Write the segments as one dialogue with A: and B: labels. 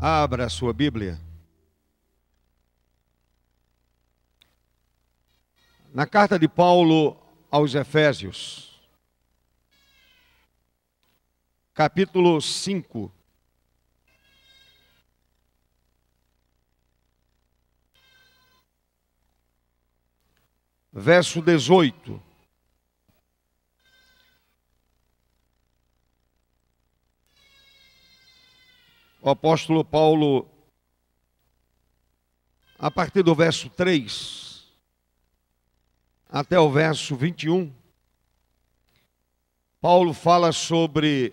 A: Abra a sua Bíblia. Na carta de Paulo aos Efésios, capítulo 5. Verso 18. O apóstolo Paulo, a partir do verso 3 até o verso 21, Paulo fala sobre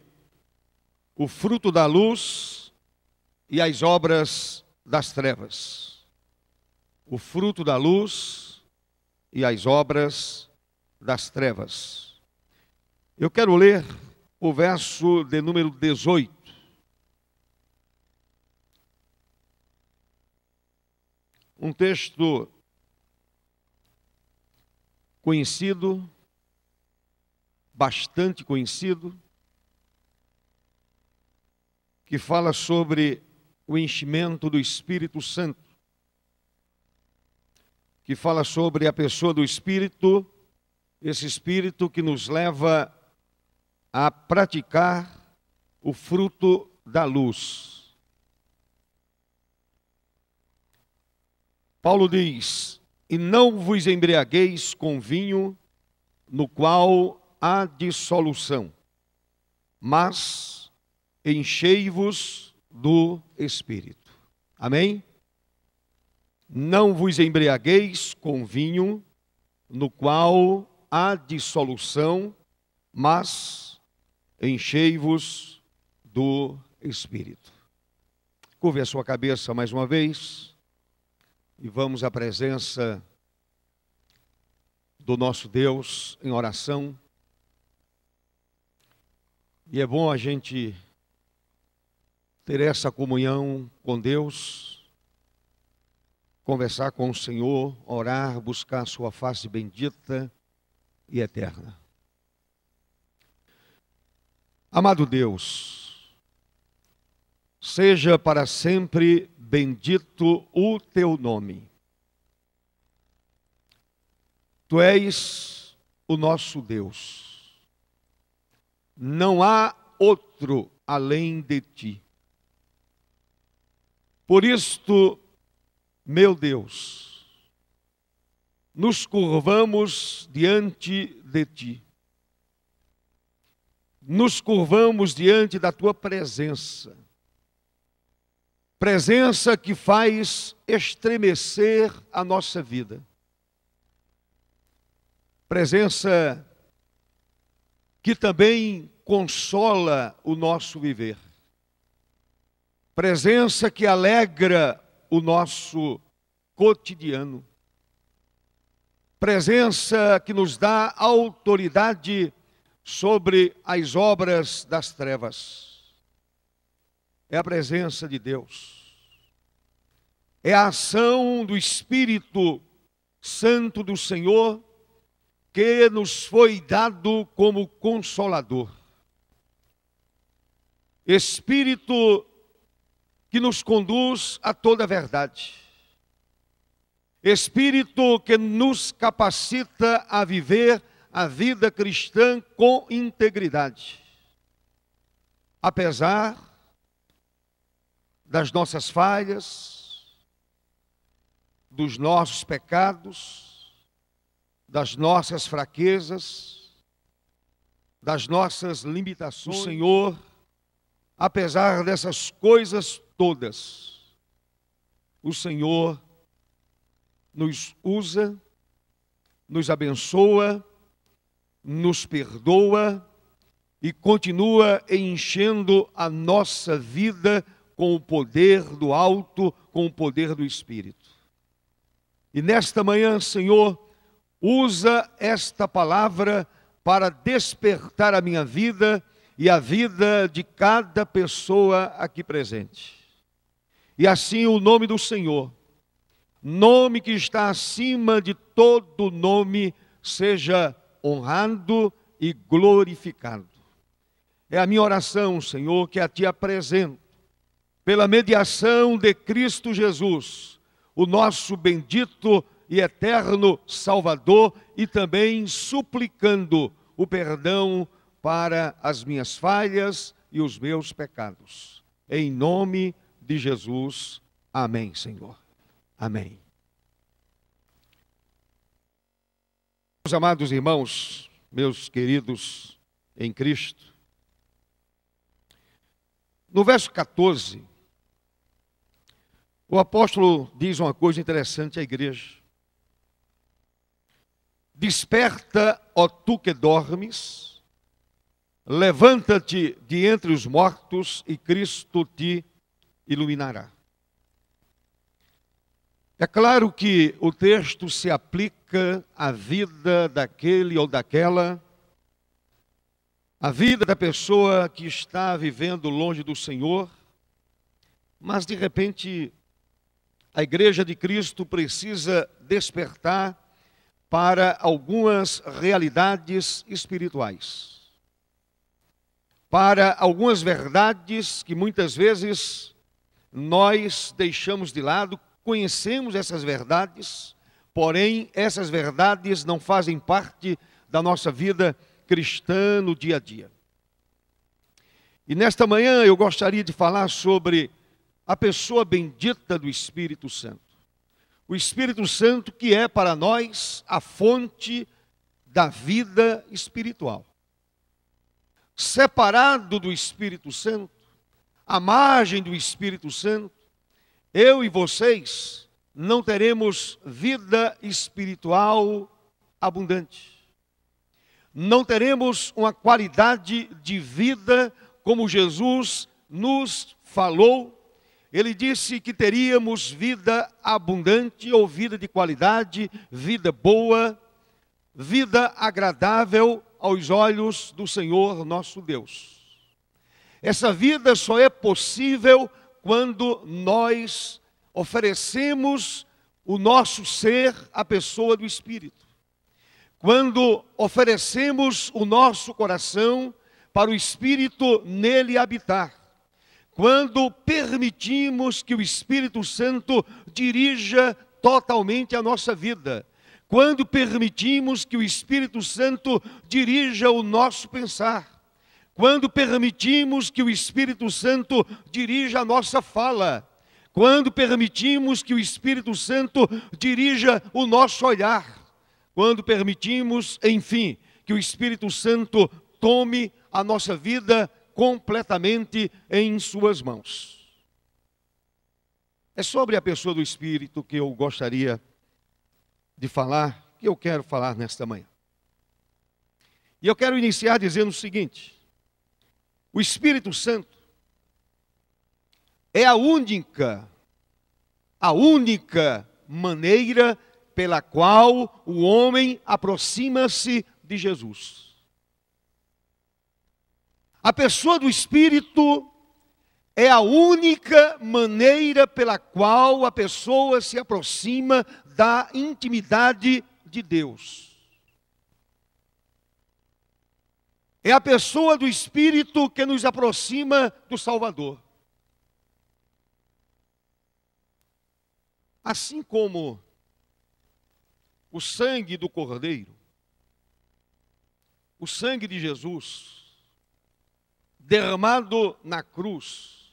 A: o fruto da luz e as obras das trevas. O fruto da luz e as obras das trevas. Eu quero ler o verso de número 18. Um texto conhecido, bastante conhecido, que fala sobre o enchimento do Espírito Santo, que fala sobre a pessoa do Espírito, esse Espírito que nos leva a praticar o fruto da luz. Paulo diz: e não vos embriagueis com vinho, no qual há dissolução, mas enchei-vos do Espírito. Amém? Não vos embriagueis com vinho, no qual há dissolução, mas enchei-vos do Espírito. Curve a sua cabeça mais uma vez e vamos à presença do nosso Deus em oração. E é bom a gente ter essa comunhão com Deus, conversar com o Senhor, orar, buscar a sua face bendita e eterna. Amado Deus, seja para sempre bendito o teu nome. Tu és o nosso Deus. Não há outro além de ti. Por isto, meu Deus, nos curvamos diante de ti. Nos curvamos diante da tua presença. Presença que faz estremecer a nossa vida. Presença que também consola o nosso viver. Presença que alegra o nosso cotidiano. Presença que nos dá autoridade sobre as obras das trevas. É a presença de Deus. É a ação do Espírito Santo do Senhor que nos foi dado como consolador. Espírito que nos conduz a toda a verdade. Espírito que nos capacita a viver a vida cristã com integridade. Apesar das nossas falhas, dos nossos pecados, das nossas fraquezas, das nossas limitações, o Senhor, apesar dessas coisas todas, o Senhor nos usa, nos abençoa, nos perdoa e continua enchendo a nossa vida com o poder do alto, com o poder do Espírito. E nesta manhã, Senhor, usa esta palavra para despertar a minha vida e a vida de cada pessoa aqui presente. E assim o nome do Senhor, nome que está acima de todo nome, seja honrado e glorificado. É a minha oração, Senhor, que a Ti apresento, pela mediação de Cristo Jesus, o nosso bendito e eterno Salvador, e também suplicando o perdão para as minhas falhas e os meus pecados. Em nome de Jesus. Amém, Senhor. Amém. Meus amados irmãos, meus queridos em Cristo, no verso 14, o apóstolo diz uma coisa interessante à igreja. Desperta, ó tu que dormes, levanta-te de entre os mortos e Cristo te iluminará. É claro que o texto se aplica à vida daquele ou daquela, à vida da pessoa que está vivendo longe do Senhor, mas de repente a igreja de Cristo precisa despertar para algumas realidades espirituais, para algumas verdades que muitas vezes nós deixamos de lado. Conhecemos essas verdades, porém essas verdades não fazem parte da nossa vida cristã no dia a dia. E nesta manhã eu gostaria de falar sobre a pessoa bendita do Espírito Santo. O Espírito Santo que é para nós a fonte da vida espiritual. Separado do Espírito Santo, à margem do Espírito Santo, eu e vocês não teremos vida espiritual abundante. Não teremos uma qualidade de vida como Jesus nos falou. Ele disse que teríamos vida abundante ou vida de qualidade, vida boa, vida agradável aos olhos do Senhor nosso Deus. Essa vida só é possível quando nós oferecemos o nosso ser à pessoa do Espírito. Quando oferecemos o nosso coração para o Espírito nele habitar. Quando permitimos que o Espírito Santo dirija totalmente a nossa vida. Quando permitimos que o Espírito Santo dirija o nosso pensar. Quando permitimos que o Espírito Santo dirija a nossa fala. Quando permitimos que o Espírito Santo dirija o nosso olhar. Quando permitimos, enfim, que o Espírito Santo tome a nossa vida completamente em suas mãos. É sobre a pessoa do Espírito que eu gostaria de falar, que eu quero falar nesta manhã. E eu quero iniciar dizendo o seguinte: o Espírito Santo é a única maneira pela qual o homem aproxima-se de Jesus. A pessoa do Espírito é a única maneira pela qual a pessoa se aproxima da intimidade de Deus. É a pessoa do Espírito que nos aproxima do Salvador. Assim como o sangue do Cordeiro, o sangue de Jesus, derramado na cruz,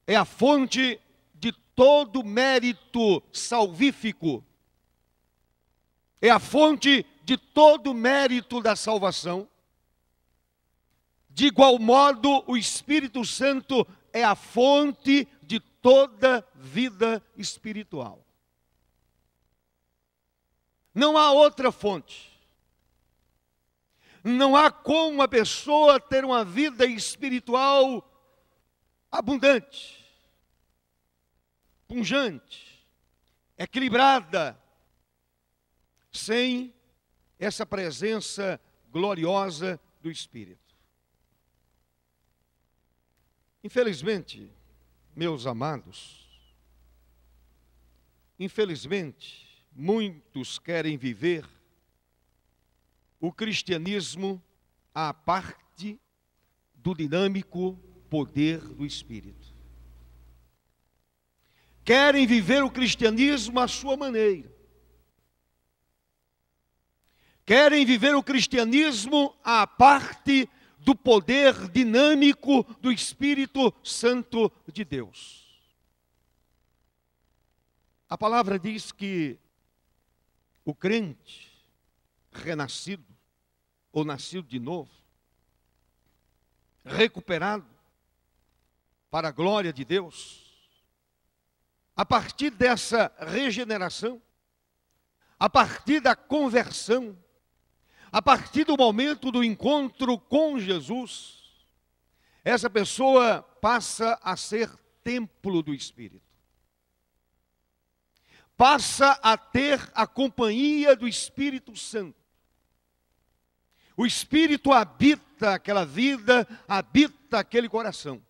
A: é a fonte de todo mérito salvífico, é a fonte de todo mérito da salvação. De igual modo, o Espírito Santo é a fonte de toda vida espiritual. Não há outra fonte. Não há como a pessoa ter uma vida espiritual abundante, pungente, equilibrada, sem essa presença gloriosa do Espírito. Infelizmente, meus amados, infelizmente, muitos querem viver o cristianismo à parte do dinâmico poder do Espírito. querem viver o cristianismo à sua maneira. Querem viver o cristianismo à parte do poder dinâmico do Espírito Santo de Deus. A palavra diz que o crente renascido, ou nascido de novo, recuperado para a glória de Deus, a partir dessa regeneração, a partir da conversão, a partir do momento do encontro com Jesus, essa pessoa passa a ser templo do Espírito. Passa a ter a companhia do Espírito Santo. O Espírito habita aquela vida, habita aquele coração.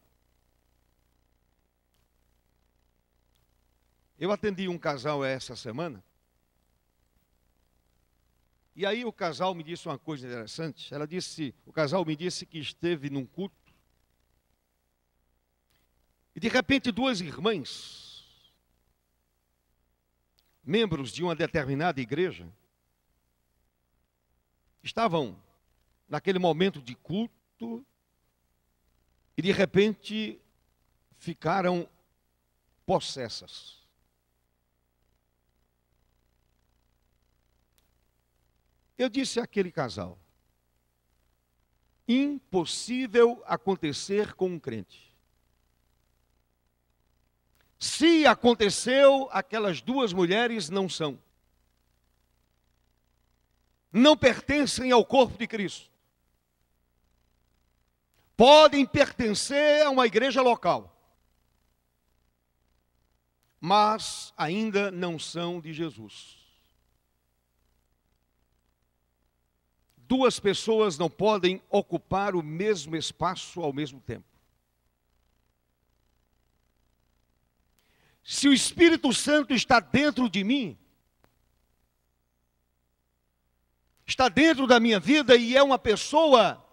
A: Eu atendi um casal essa semana. E aí o casal me disse uma coisa interessante. O casal me disse que esteve num culto. E de repente duas irmãs, membros de uma determinada igreja, estavam naquele momento de culto e de repente ficaram possessas. Eu disse àquele casal: impossível acontecer com um crente. Se aconteceu, aquelas duas mulheres não são. Não pertencem ao corpo de Cristo. Podem pertencer a uma igreja local, mas ainda não são de Jesus. Duas pessoas não podem ocupar o mesmo espaço ao mesmo tempo. Se o Espírito Santo está dentro de mim, está dentro da minha vida e é uma pessoa,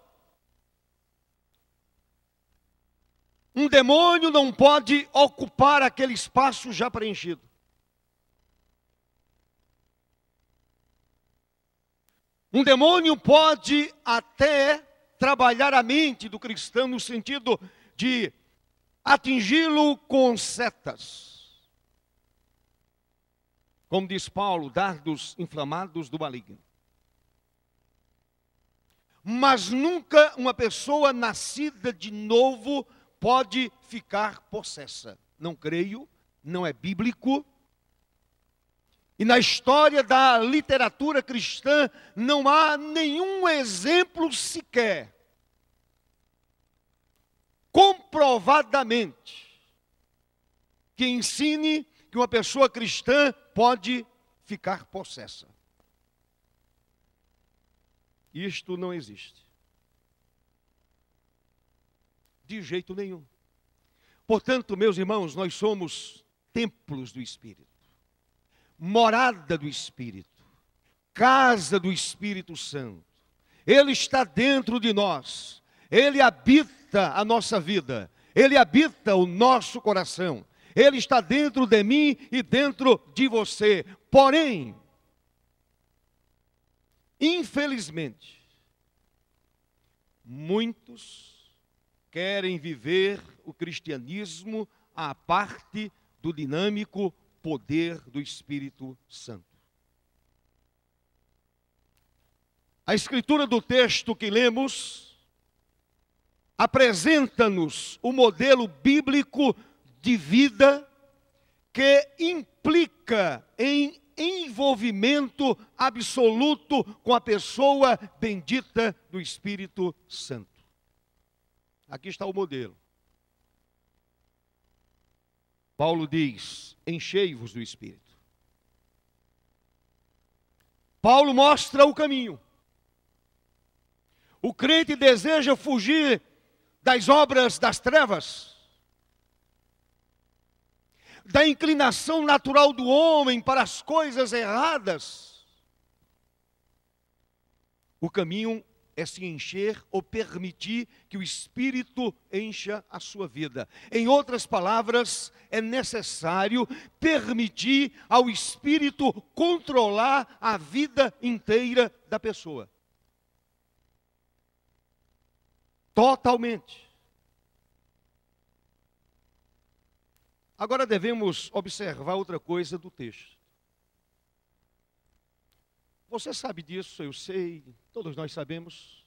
A: um demônio não pode ocupar aquele espaço já preenchido. Um demônio pode até trabalhar a mente do cristão no sentido de atingi-lo com setas. Como diz Paulo, dardos inflamados do maligno. Mas nunca uma pessoa nascida de novo pode ficar possessa. Não creio, não é bíblico. E na história da literatura cristã não há nenhum exemplo sequer, comprovadamente, que ensine que uma pessoa cristã pode ficar possessa. Isto não existe. De jeito nenhum. Portanto, meus irmãos, nós somos templos do Espírito. Morada do Espírito, casa do Espírito Santo. Ele está dentro de nós, Ele habita a nossa vida, Ele habita o nosso coração, Ele está dentro de mim e dentro de você. Porém, infelizmente, muitos querem viver o cristianismo à parte do dinâmico poder do Espírito Santo. A escritura do texto que lemos apresenta-nos o modelo bíblico de vida que implica em envolvimento absoluto com a pessoa bendita do Espírito Santo. Aqui está o modelo. Paulo diz: enchei-vos do Espírito. Paulo mostra o caminho. O crente deseja fugir das obras das trevas, da inclinação natural do homem para as coisas erradas. O caminho é se encher ou permitir que o Espírito encha a sua vida. Em outras palavras, é necessário permitir ao Espírito controlar a vida inteira da pessoa. Totalmente. Agora devemos observar outra coisa do texto. Você sabe disso, eu sei, todos nós sabemos.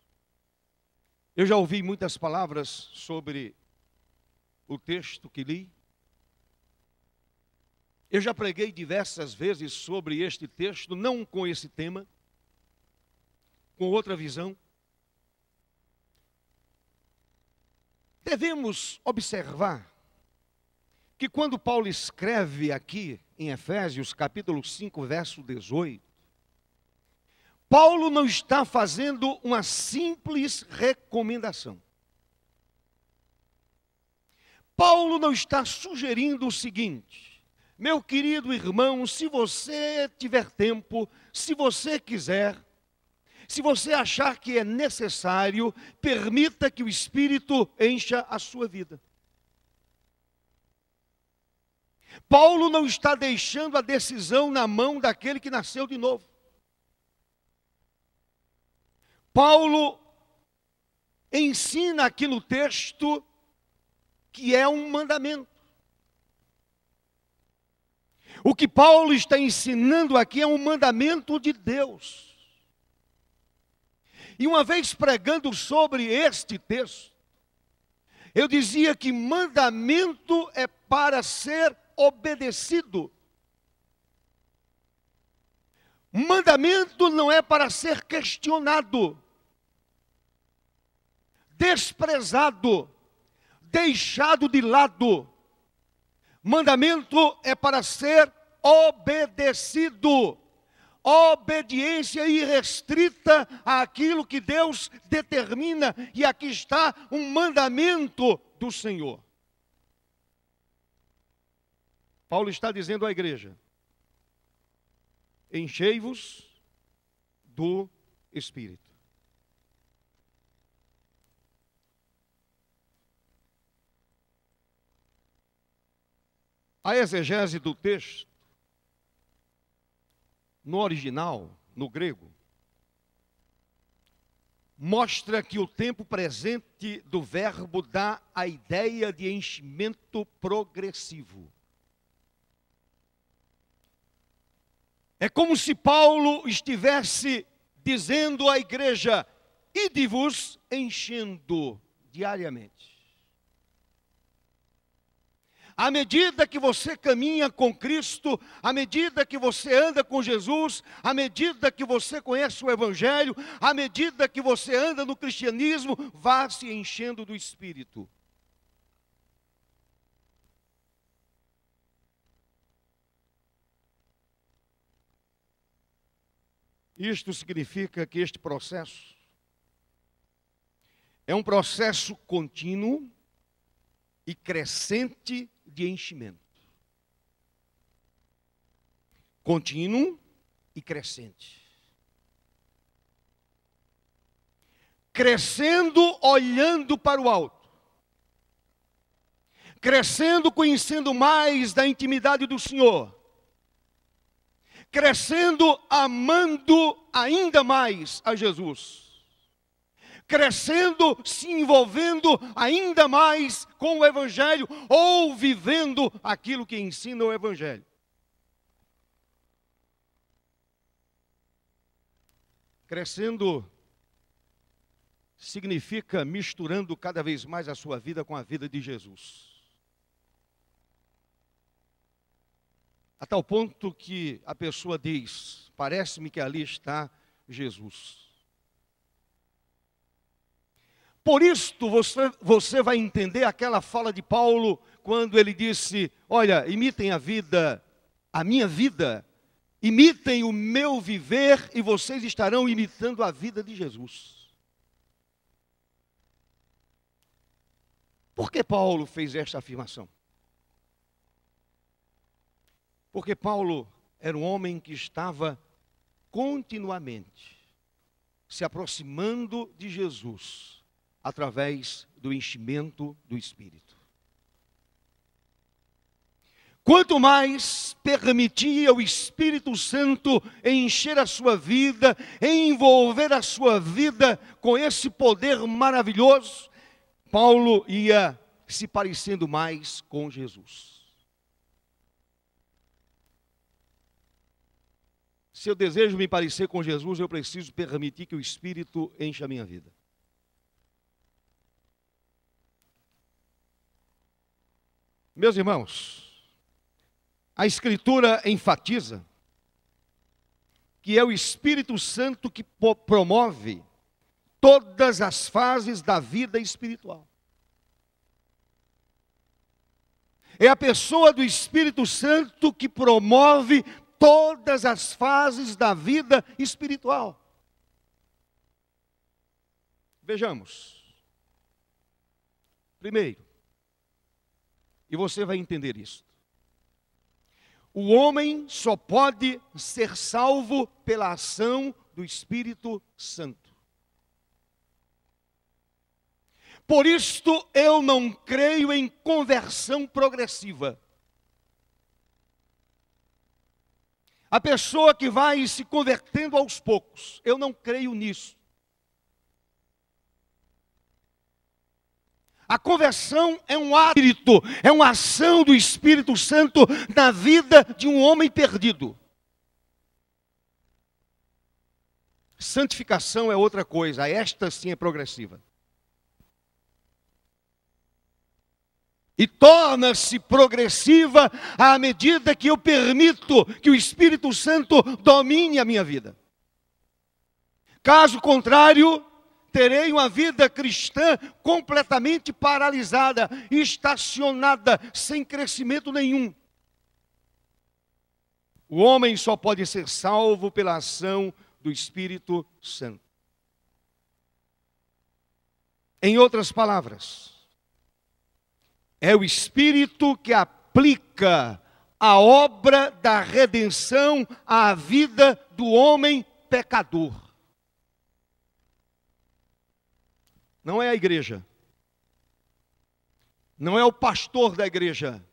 A: Eu já ouvi muitas palavras sobre o texto que li. Eu já preguei diversas vezes sobre este texto, não com esse tema, com outra visão. Devemos observar que quando Paulo escreve aqui em Efésios, capítulo 5, verso 18, Paulo não está fazendo uma simples recomendação. Paulo não está sugerindo o seguinte: meu querido irmão, se você tiver tempo, se você quiser, se você achar que é necessário, permita que o Espírito encha a sua vida. Paulo não está deixando a decisão na mão daquele que nasceu de novo. Paulo ensina aqui no texto que é um mandamento. O que Paulo está ensinando aqui é um mandamento de Deus. E uma vez pregando sobre este texto, eu dizia que mandamento é para ser obedecido. Mandamento não é para ser questionado, desprezado, deixado de lado. Mandamento é para ser obedecido. Obediência irrestrita àquilo que Deus determina. E aqui está um mandamento do Senhor. Paulo está dizendo à igreja: enchei-vos do Espírito. A exegese do texto, no original, no grego, mostra que o tempo presente do verbo dá a ideia de enchimento progressivo. É como se Paulo estivesse dizendo à igreja: ide-vos enchendo diariamente. À medida que você caminha com Cristo, à medida que você anda com Jesus, à medida que você conhece o Evangelho, à medida que você anda no cristianismo, vá se enchendo do Espírito. Isto significa que este processo é um processo contínuo e crescente de enchimento. Contínuo e crescente. Crescendo olhando para o alto. Crescendo conhecendo mais da intimidade do Senhor. Crescendo amando ainda mais a Jesus. Crescendo, se envolvendo ainda mais com o Evangelho, ou vivendo aquilo que ensina o Evangelho. Crescendo significa misturando cada vez mais a sua vida com a vida de Jesus. A tal ponto que a pessoa diz: parece-me que ali está Jesus. Por isto você vai entender aquela fala de Paulo, quando ele disse: olha, imitem a minha vida, imitem o meu viver, e vocês estarão imitando a vida de Jesus. Por que Paulo fez esta afirmação? Porque Paulo era um homem que estava continuamente se aproximando de Jesus através do enchimento do Espírito. Quanto mais permitia o Espírito Santo encher a sua vida, envolver a sua vida com esse poder maravilhoso, Paulo ia se parecendo mais com Jesus. Se eu desejo me parecer com Jesus, eu preciso permitir que o Espírito encha a minha vida. Meus irmãos, a Escritura enfatiza que é o Espírito Santo que promove todas as fases da vida espiritual. É a pessoa do Espírito Santo que promove todas as fases da vida espiritual. Vejamos. Primeiro, e você vai entender isso. O homem só pode ser salvo pela ação do Espírito Santo. Por isto eu não creio em conversão progressiva. A pessoa que vai se convertendo aos poucos, eu não creio nisso. A conversão é um hábito, é uma ação do Espírito Santo na vida de um homem perdido. Santificação é outra coisa, esta sim é progressiva. E torna-se progressiva à medida que eu permito que o Espírito Santo domine a minha vida. Caso contrário, terei uma vida cristã completamente paralisada, estacionada, sem crescimento nenhum. O homem só pode ser salvo pela ação do Espírito Santo. Em outras palavras, é o Espírito que aplica a obra da redenção à vida do homem pecador. Não é a igreja, não é o pastor da igreja,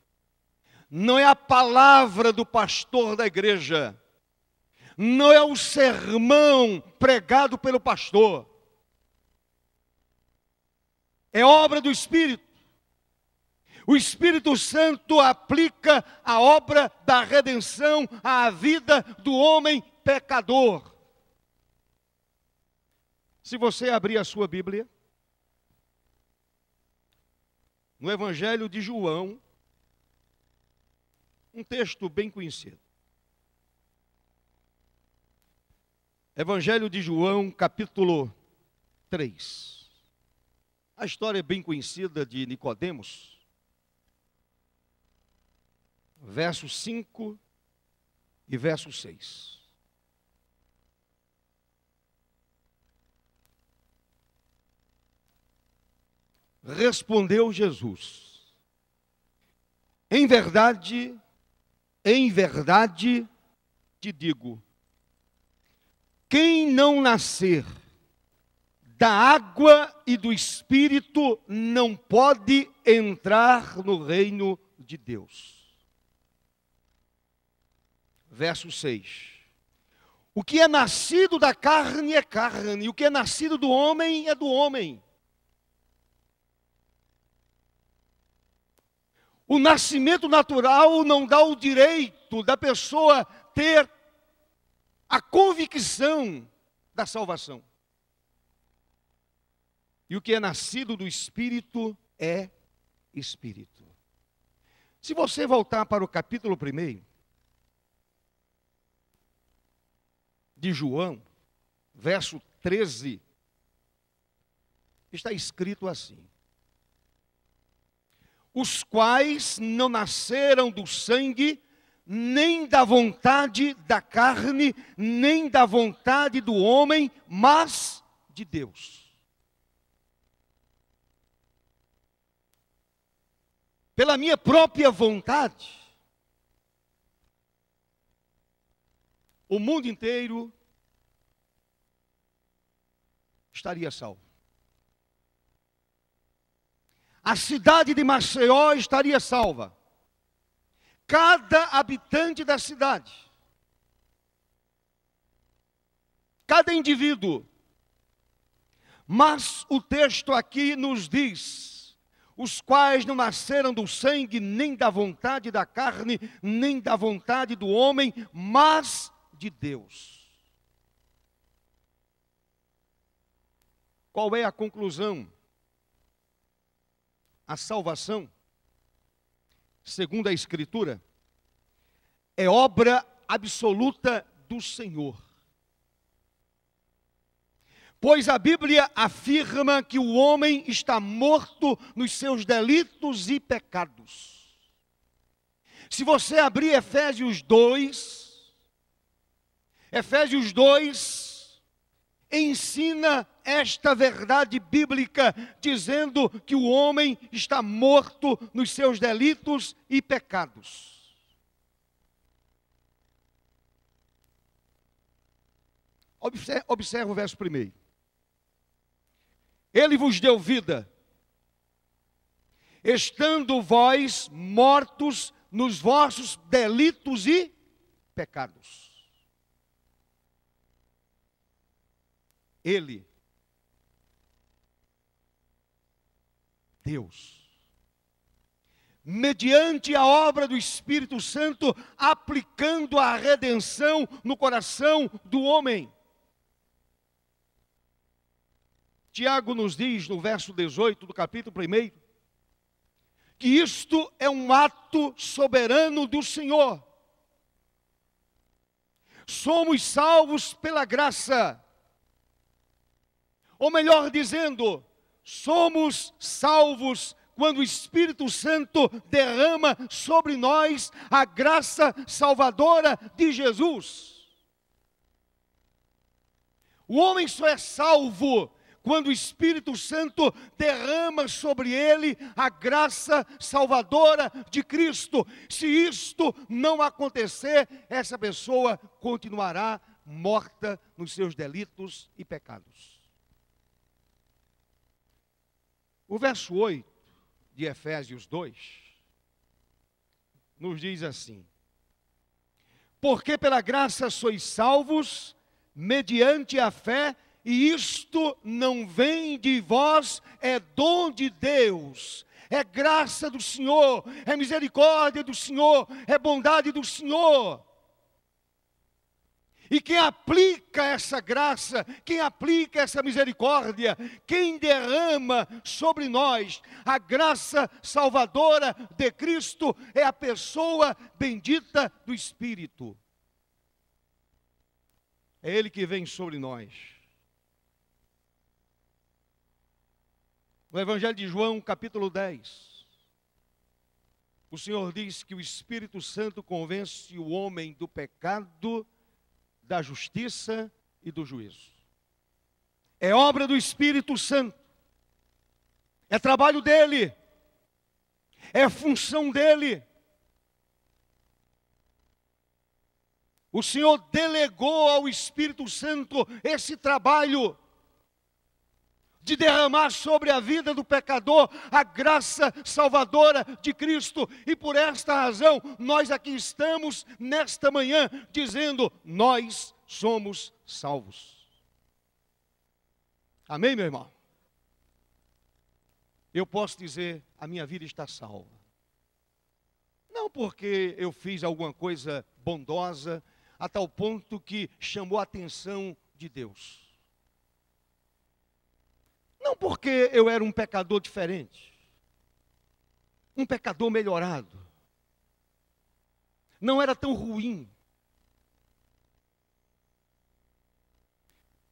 A: não é a palavra do pastor da igreja, não é o sermão pregado pelo pastor. É obra do Espírito. O Espírito Santo aplica a obra da redenção à vida do homem pecador. Se você abrir a sua Bíblia, no Evangelho de João, um texto bem conhecido. Evangelho de João, capítulo 3. A história é bem conhecida de Nicodemos. Verso 5 e verso 6. Respondeu Jesus: em verdade te digo, quem não nascer da água e do Espírito não pode entrar no reino de Deus. Verso 6. O que é nascido da carne é carne, e o que é nascido do homem é do homem. O nascimento natural não dá o direito da pessoa ter a convicção da salvação. E o que é nascido do Espírito é Espírito. Se você voltar para o capítulo 1 de João, verso 13, está escrito assim: os quais não nasceram do sangue, nem da vontade da carne, nem da vontade do homem, mas de Deus. Pela minha própria vontade, o mundo inteiro estaria salvo. A cidade de Maceió estaria salva. Cada habitante da cidade, cada indivíduo. Mas o texto aqui nos diz: os quais não nasceram do sangue, nem da vontade da carne, nem da vontade do homem, mas de Deus. Qual é a conclusão? A salvação, segundo a Escritura, é obra absoluta do Senhor. Pois a Bíblia afirma que o homem está morto nos seus delitos e pecados. Se você abrir Efésios 2 ensina esta verdade bíblica, dizendo que o homem está morto nos seus delitos e pecados. Observe o verso 1. Ele vos deu vida, estando vós mortos nos vossos delitos e pecados. Ele, Deus, mediante a obra do Espírito Santo, aplicando a redenção no coração do homem. Tiago nos diz no verso 18 do capítulo 1, que isto é um ato soberano do Senhor. Somos salvos pela graça. Ou melhor dizendo, somos salvos quando o Espírito Santo derrama sobre nós a graça salvadora de Jesus. O homem só é salvo quando o Espírito Santo derrama sobre ele a graça salvadora de Cristo. Se isto não acontecer, essa pessoa continuará morta nos seus delitos e pecados. O verso 8 de Efésios 2 nos diz assim: porque pela graça sois salvos, mediante a fé, e isto não vem de vós, é dom de Deus, é graça do Senhor, é misericórdia do Senhor, é bondade do Senhor. E quem aplica essa graça, quem aplica essa misericórdia, quem derrama sobre nós a graça salvadora de Cristo, é a pessoa bendita do Espírito. É Ele que vem sobre nós. No Evangelho de João, capítulo 10, o Senhor diz que o Espírito Santo convence o homem do pecado, da justiça e do juízo. É obra do Espírito Santo, é trabalho dele, é função dele. O Senhor delegou ao Espírito Santo esse trabalho de derramar sobre a vida do pecador a graça salvadora de Cristo. E por esta razão, nós aqui estamos nesta manhã dizendo: nós somos salvos. Amém, meu irmão? Eu posso dizer: a minha vida está salva. Não porque eu fiz alguma coisa bondosa, a tal ponto que chamou a atenção de Deus. Não porque eu era um pecador diferente, um pecador melhorado. Não era tão ruim.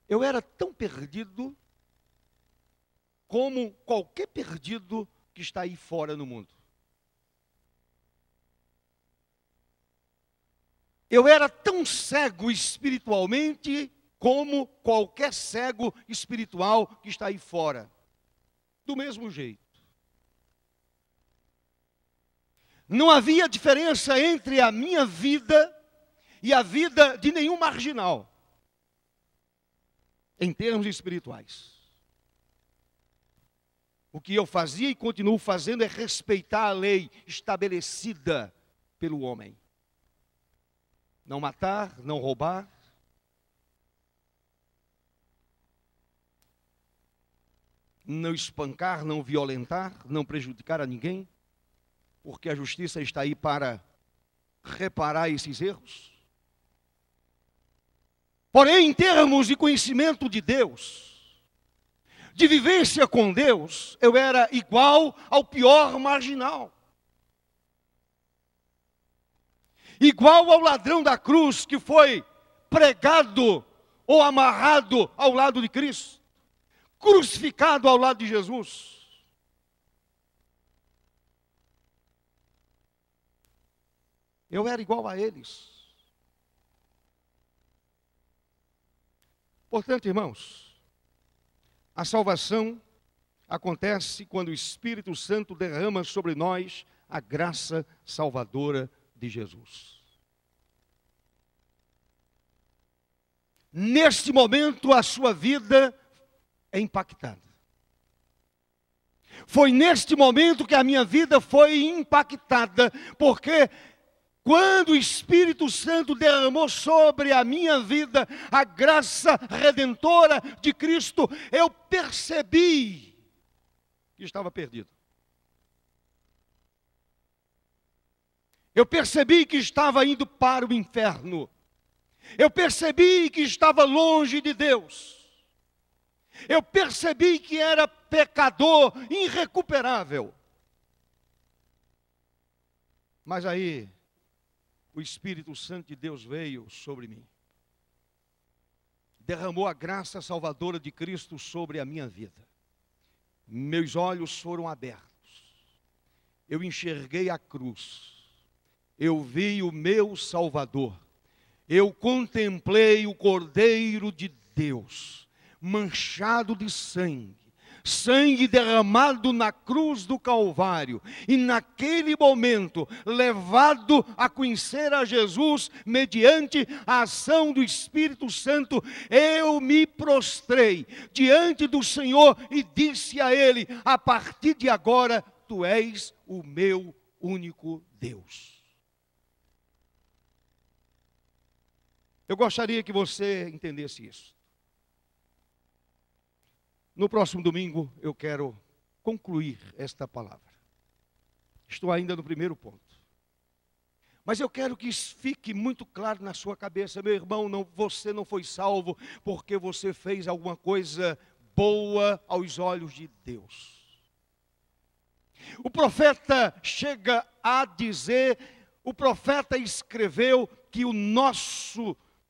A: Eu era tão perdido como qualquer perdido que está aí fora no mundo. Eu era tão cego espiritualmente como qualquer cego espiritual que está aí fora. Do mesmo jeito. Não havia diferença entre a minha vida e a vida de nenhum marginal. em termos espirituais. O que eu fazia e continuo fazendo é respeitar a lei estabelecida pelo homem. Não matar, não roubar. Não espancar, não violentar, não prejudicar a ninguém. Porque a justiça está aí para reparar esses erros. Porém, em termos de conhecimento de Deus, de vivência com Deus, eu era igual ao pior marginal. Igual ao ladrão da cruz que foi pregado ou amarrado ao lado de Cristo, crucificado ao lado de Jesus. Eu era igual a eles. Portanto, irmãos, a salvação acontece quando o Espírito Santo derrama sobre nós a graça salvadora de Jesus. Neste momento, a sua vida é impactada. Foi neste momento que a minha vida foi impactada, porque quando o Espírito Santo derramou sobre a minha vida a graça redentora de Cristo, eu percebi que estava perdido. Eu percebi que estava indo para o inferno. Eu percebi que estava longe de Deus. Eu percebi que era pecador irrecuperável. Mas aí, o Espírito Santo de Deus veio sobre mim. Derramou a graça salvadora de Cristo sobre a minha vida. Meus olhos foram abertos. Eu enxerguei a cruz. Eu vi o meu Salvador. Eu contemplei o Cordeiro de Deus, manchado de sangue. Sangue derramado na cruz do Calvário, e naquele momento, levado a conhecer a Jesus, mediante a ação do Espírito Santo, eu me prostrei diante do Senhor e disse a Ele: a partir de agora, Tu és o meu único Deus. Eu gostaria que você entendesse isso. No próximo domingo eu quero concluir esta palavra. Estou ainda no primeiro ponto. Mas eu quero que isso fique muito claro na sua cabeça. Meu irmão, você não foi salvo porque você fez alguma coisa boa aos olhos de Deus. O profeta chega a dizer, o profeta escreveu que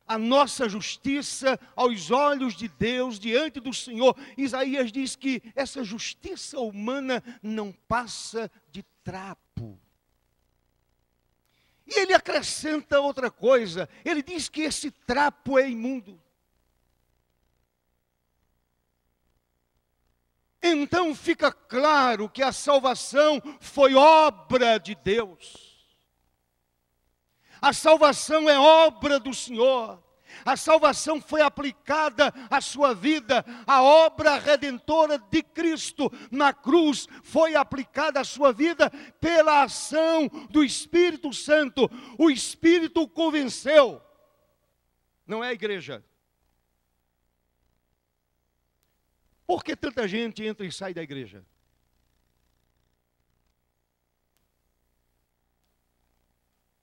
A: a nossa justiça aos olhos de Deus, diante do Senhor. Isaías diz que essa justiça humana não passa de trapo. E ele acrescenta outra coisa, ele diz que esse trapo é imundo. Então fica claro que a salvação foi obra de Deus. A salvação é obra do Senhor. A salvação foi aplicada à sua vida. A obra redentora de Cristo na cruz foi aplicada à sua vida pela ação do Espírito Santo. O Espírito o convenceu. Não é a igreja. Por que tanta gente entra e sai da igreja?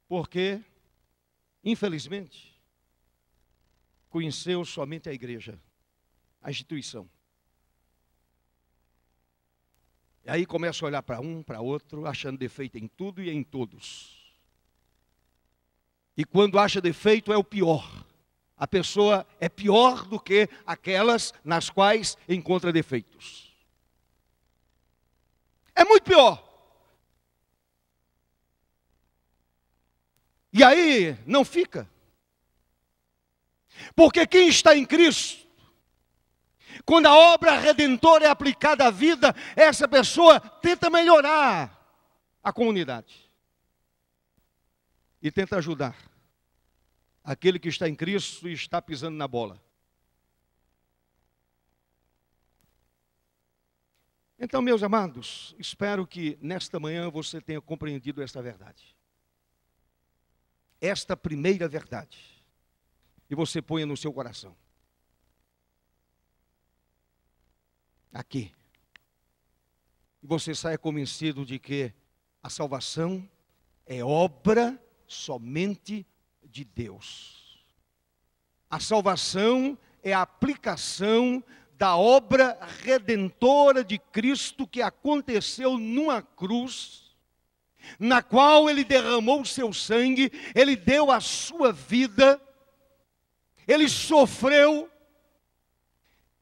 A: Porque, infelizmente, conheceu somente a igreja, a instituição. E aí começa a olhar para um, para outro, achando defeito em tudo e em todos. E quando acha defeito é o pior. A pessoa é pior do que aquelas nas quais encontra defeitos. É muito pior. E aí não fica. Porque quem está em Cristo, quando a obra redentora é aplicada à vida, essa pessoa tenta melhorar a comunidade. E tenta ajudar aquele que está em Cristo e está pisando na bola. Então, meus amados, espero que nesta manhã você tenha compreendido esta verdade. Esta primeira verdade. E você ponha no seu coração. Aqui. E você saia convencido de que a salvação é obra somente de Deus. A salvação é a aplicação da obra redentora de Cristo que aconteceu numa cruz, na qual Ele derramou o seu sangue, Ele deu a sua vida, Ele sofreu.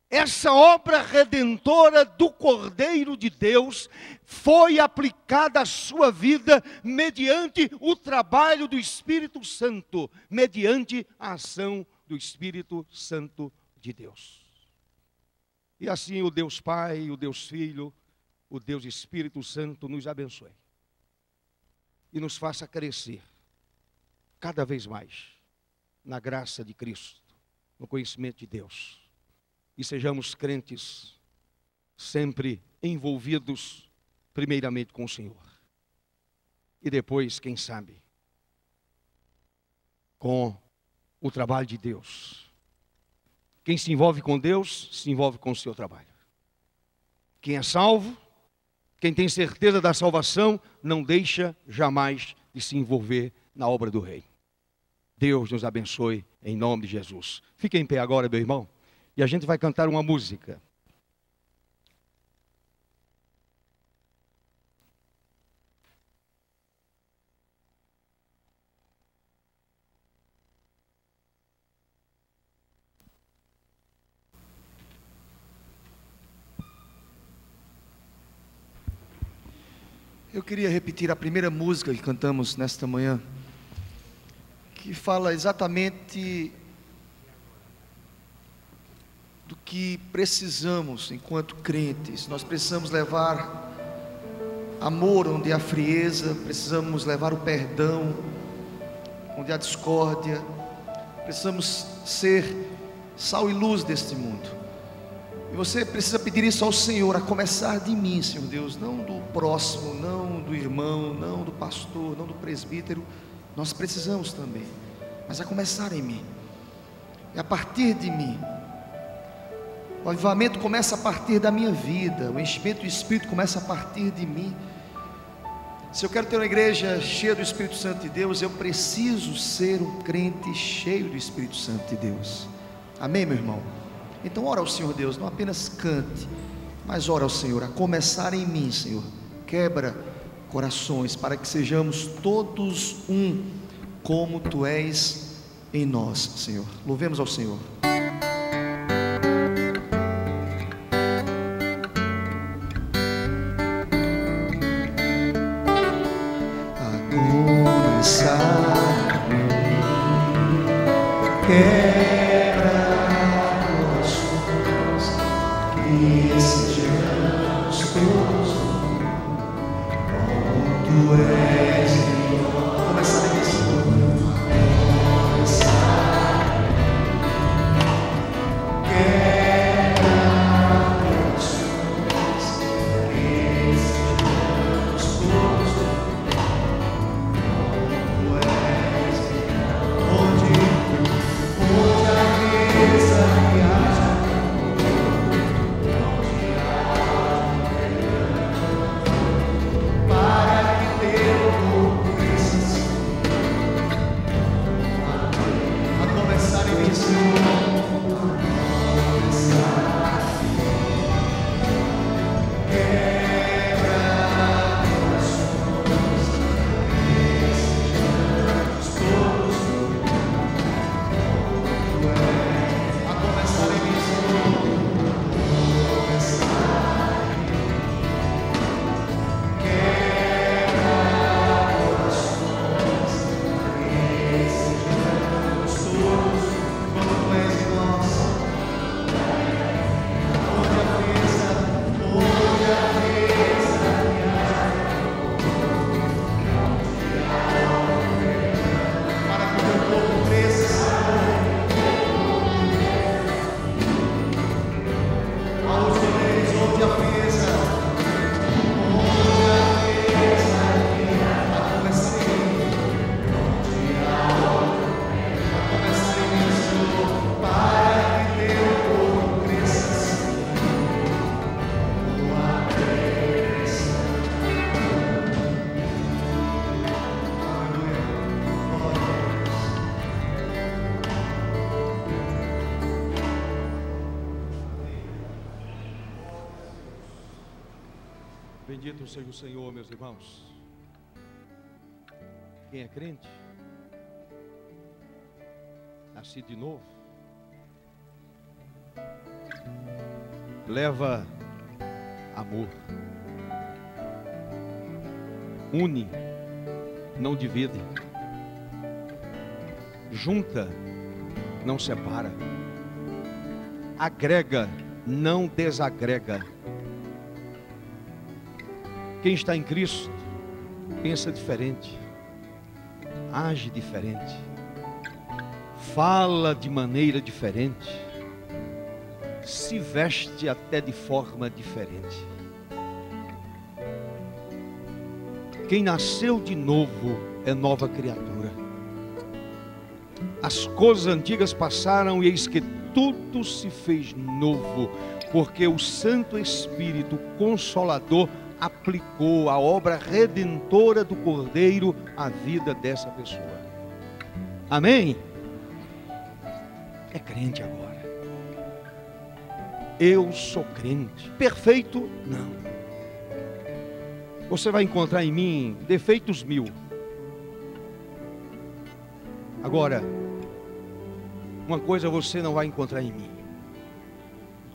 A: Essa obra redentora do Cordeiro de Deus foi aplicada à sua vida mediante o trabalho do Espírito Santo, mediante a ação do Espírito Santo de Deus. E assim o Deus Pai, o Deus Filho, o Deus Espírito Santo nos abençoe. E nos faça crescer cada vez mais na graça de Cristo, no conhecimento de Deus. E sejamos crentes sempre envolvidos primeiramente com o Senhor. E depois, quem sabe, com o trabalho de Deus. Quem se envolve com Deus, se envolve com o seu trabalho. Quem é salvo, quem tem certeza da salvação, não deixa jamais de se envolver na obra do Rei. Deus nos abençoe em nome de Jesus. Fique em pé agora, meu irmão, e a gente vai cantar uma música.
B: Eu queria repetir a primeira música que cantamos nesta manhã, que fala exatamente do que precisamos enquanto crentes. Nós precisamos levar amor onde há frieza, precisamos levar o perdão onde há discórdia, precisamos ser sal e luz deste mundo. E você precisa pedir isso ao Senhor, a começar de mim, Senhor Deus, não do próximo, não do irmão, não do pastor, não do presbítero. Nós precisamos também, mas a começar em mim. E a partir de mim, o avivamento começa a partir da minha vida, o enchimento do Espírito começa a partir de mim. Se eu quero ter uma igreja cheia do Espírito Santo de Deus, eu preciso ser um crente cheio do Espírito Santo de Deus. Amém, meu irmão? Então ora ao Senhor Deus, não apenas cante, mas ora ao Senhor, a começar em mim, Senhor. Quebra corações, para que sejamos todos um, como Tu és em nós, Senhor. Louvemos ao Senhor.
C: Onde
A: Bendito seja o Senhor, meus irmãos. Quem é crente, nascido de novo, leva amor, une, não divide, junta, não separa, agrega, não desagrega. Quem está em Cristo pensa diferente, age diferente, fala de maneira diferente, se veste até de forma diferente. Quem nasceu de novo é nova criatura. As coisas antigas passaram e eis que tudo se fez novo, porque o Santo Espírito Consolador aplicou a obra redentora do Cordeiro à vida dessa pessoa. Amém? É crente agora. Eu sou crente. Perfeito? Não. Você vai encontrar em mim defeitos 1000. Agora, uma coisa você não vai encontrar em mim: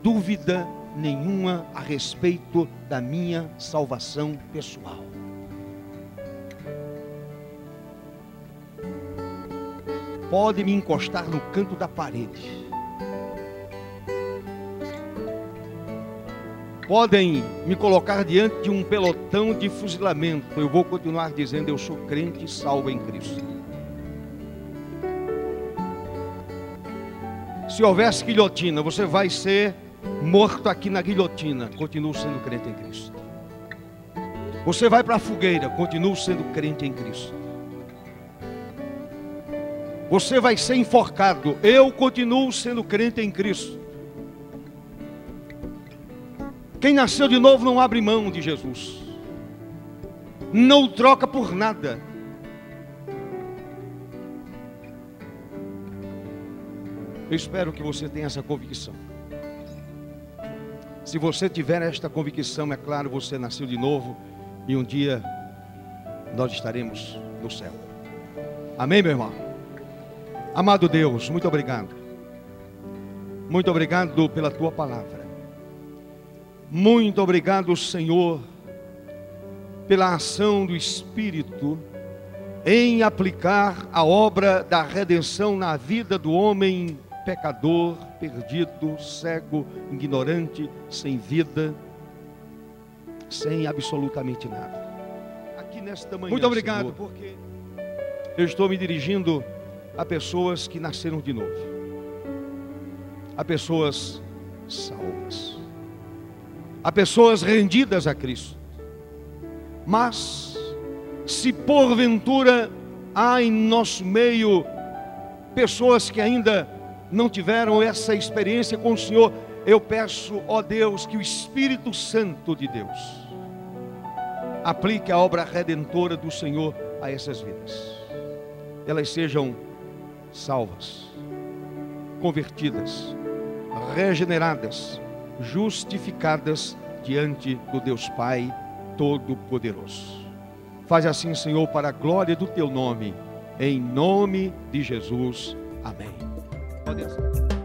A: dúvida nenhuma a respeito da minha salvação pessoal. Pode me encostar no canto da parede, podem me colocar diante de um pelotão de fuzilamento, eu vou continuar dizendo: eu sou crente salvo em Cristo. Se houvesse guilhotina, você vai ser morto aqui na guilhotina, continuo sendo crente em Cristo. Você vai para a fogueira, continuo sendo crente em Cristo. Você vai ser enforcado, eu continuo sendo crente em Cristo. Quem nasceu de novo não abre mão de Jesus, não o troca por nada. Eu espero que você tenha essa convicção. Se você tiver esta convicção, é claro, você nasceu de novo e um dia nós estaremos no céu. Amém, meu irmão? Amado Deus, muito obrigado. Muito obrigado pela tua palavra. Muito obrigado, Senhor, pela ação do Espírito em aplicar a obra da redenção na vida do homem pecador, perdido, cego, ignorante, sem vida, sem absolutamente nada. Aqui nesta manhã, muito obrigado, Senhor, porque eu estou me dirigindo a pessoas que nasceram de novo, a pessoas salvas, a pessoas rendidas a Cristo. Mas se porventura há em nosso meio pessoas que ainda não tiveram essa experiência com o Senhor, eu peço, ó Deus, que o Espírito Santo de Deus aplique a obra redentora do Senhor a essas vidas. Elas sejam salvas, convertidas, regeneradas, justificadas diante do Deus Pai Todo-Poderoso. Faz assim, Senhor, para a glória do teu nome, em nome de Jesus. Amém. Pode ser.